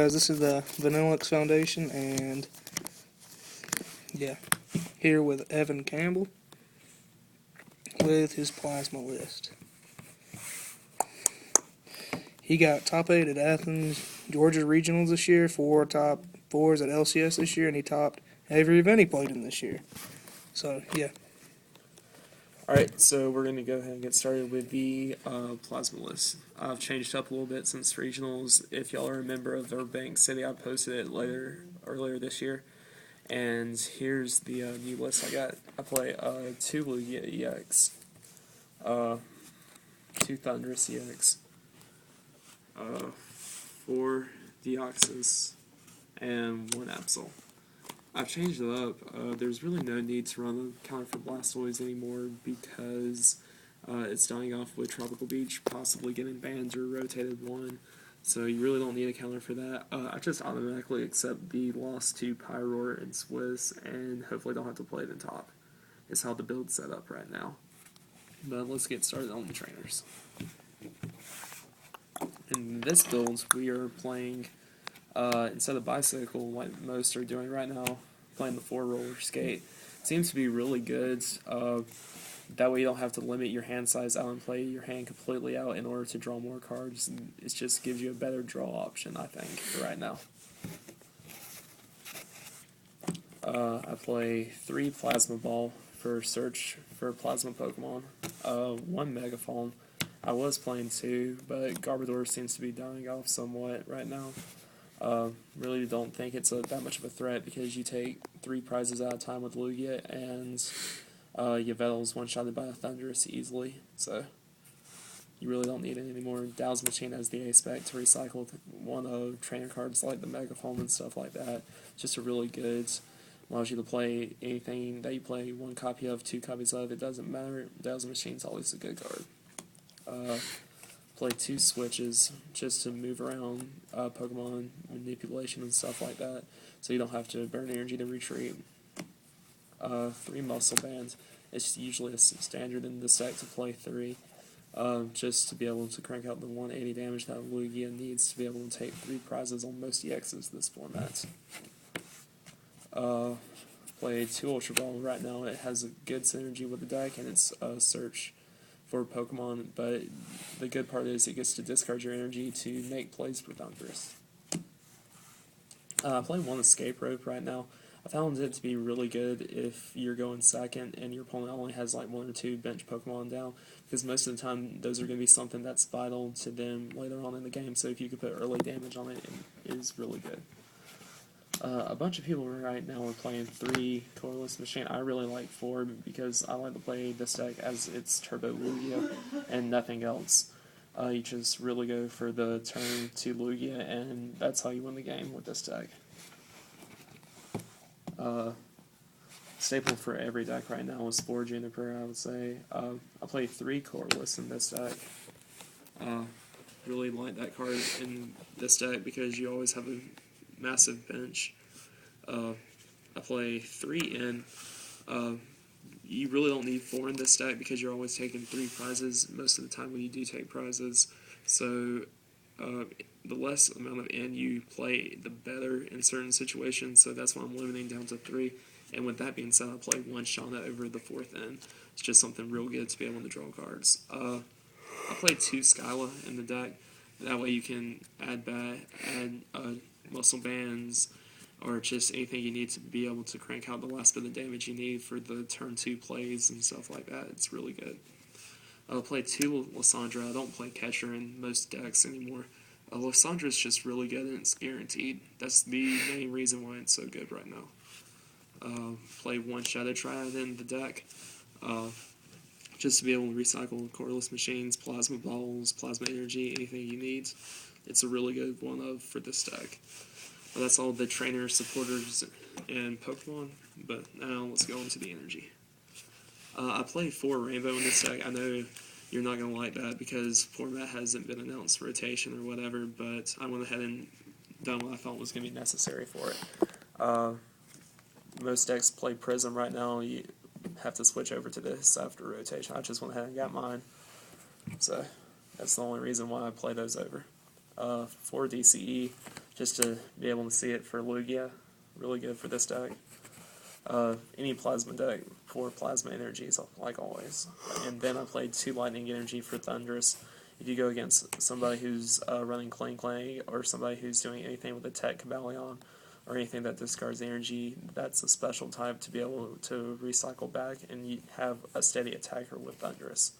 Guys, this is the Vanillux Foundation, and yeah, here with Evan Campbell with his plasma list. He got top 8 at Athens, Georgia Regionals this year, 4 top 4s at LCS this year, and he topped every event he played in this year. So, yeah. Alright, so we're going to go ahead and get started with the plasma list. I've changed up a little bit since regionals. If y'all are a member of Burbank City, I posted it earlier this year. And here's the new list I got. I play 2 Lugia EX, 2 Thunderous EX, 4 Deoxys, and 1 Absol. I've changed it up. There's really no need to run a counter for Blastoise anymore because it's dying off with Tropical Beach, possibly getting banned or rotated 1. So you really don't need a counter for that. I just automatically accept the loss to Pyroar and Swiss, and hopefully don't have to play it in top. It's how the build's set up right now. But let's get started on the trainers. In this build, we are playing, instead of Bicycle, like most are doing right now, playing the 4 roller skate. Seems to be really good. That way you don't have to limit your hand size out and play your hand completely out in order to draw more cards. It just gives you a better draw option, I think, for right now. I play 3 Plasma Ball for search for Plasma Pokemon, 1 Megaphone. I was playing 2, but Garbodor seems to be dying off somewhat right now. Really don't think it's that much of a threat because you take 3 prizes at a time with Lugia, and Yveltal's one-shotted by a Thunderous easily, so you really don't need it anymore. Dow's Machine has the A-Spec to recycle one of trainer cards like the Megaphone and stuff like that. Just a really good, allows you to play anything that you play 1 copy of, 2 copies of, it doesn't matter. Dow's Machine's always a good card. Play 2 switches just to move around Pokemon manipulation and stuff like that, so you don't have to burn energy to retreat. 3 Muscle Bands. It's usually a standard in this deck to play 3, just to be able to crank out the 180 damage that Lugia needs to be able to take 3 prizes on most EXs this format. Play 2 Ultra Ball right now. It has a good synergy with the deck, and it's a search for Pokemon, but the good part is it gets to discard your energy to make plays for Thunderous. I play 1 Escape Rope right now. I found it to be really good if you're going second and your opponent only has like 1 or 2 bench Pokemon down, because most of the time those are going to be something that's vital to them later on in the game, so if you could put early damage on it, it is really good. A bunch of people right now are playing 3 Colorless Machine. I really like 4 because I like to play this deck as its Turbo Lugia and nothing else. You just really go for the turn 2 Lugia, and that's how you win the game with this deck. Staple for every deck right now is 4 Juniper, I would say. I play 3 Colorless in this deck. Really like that card in this deck because you always have a massive bench. I play 3 in. You really don't need 4 in this deck because you're always taking 3 prizes most of the time when you do take prizes. So the less amount of N you play, the better in certain situations. So that's why I'm limiting down to 3. And with that being said, I play 1 Shauna over the 4th N. It's just something real good to be able to draw cards. I play 2 Skyla in the deck. That way you can add muscle bands, or just anything you need to be able to crank out the last bit of damage you need for the turn 2 plays and stuff like that. It's really good. I'll play 2 Lysandra. I don't play catcher in most decks anymore. Lysandra is just really good and it's guaranteed. That's the main reason why it's so good right now. Play 1 Shadow Triad in the deck. Just to be able to recycle Colorless Machines, Plasma Balls, Plasma Energy, anything you need. It's a really good one for this deck. Well, that's all the trainers, supporters, and Pokemon, but now let's go into the energy. I play 4 Rainbow in this deck. I know you're not going to like that because format hasn't been announced rotation or whatever, but I went ahead and done what I thought was going to be necessary for it. Most decks play Prism right now. You have to switch over to this after rotation. I just went ahead and got mine, so that's the only reason why I play those over. 4 DCE, just to be able to see it for Lugia. Really good for this deck. Any plasma deck for plasma energies, like always. And then I played 2 lightning energy for Thunderous. If you go against somebody who's running Clang Clang, or somebody who's doing anything with a Tech Cabalion, or anything that discards energy, that's a special type to be able to recycle back, and you have a steady attacker with Thunderous.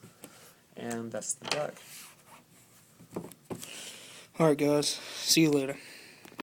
And that's the deck. Alright, guys. See you later.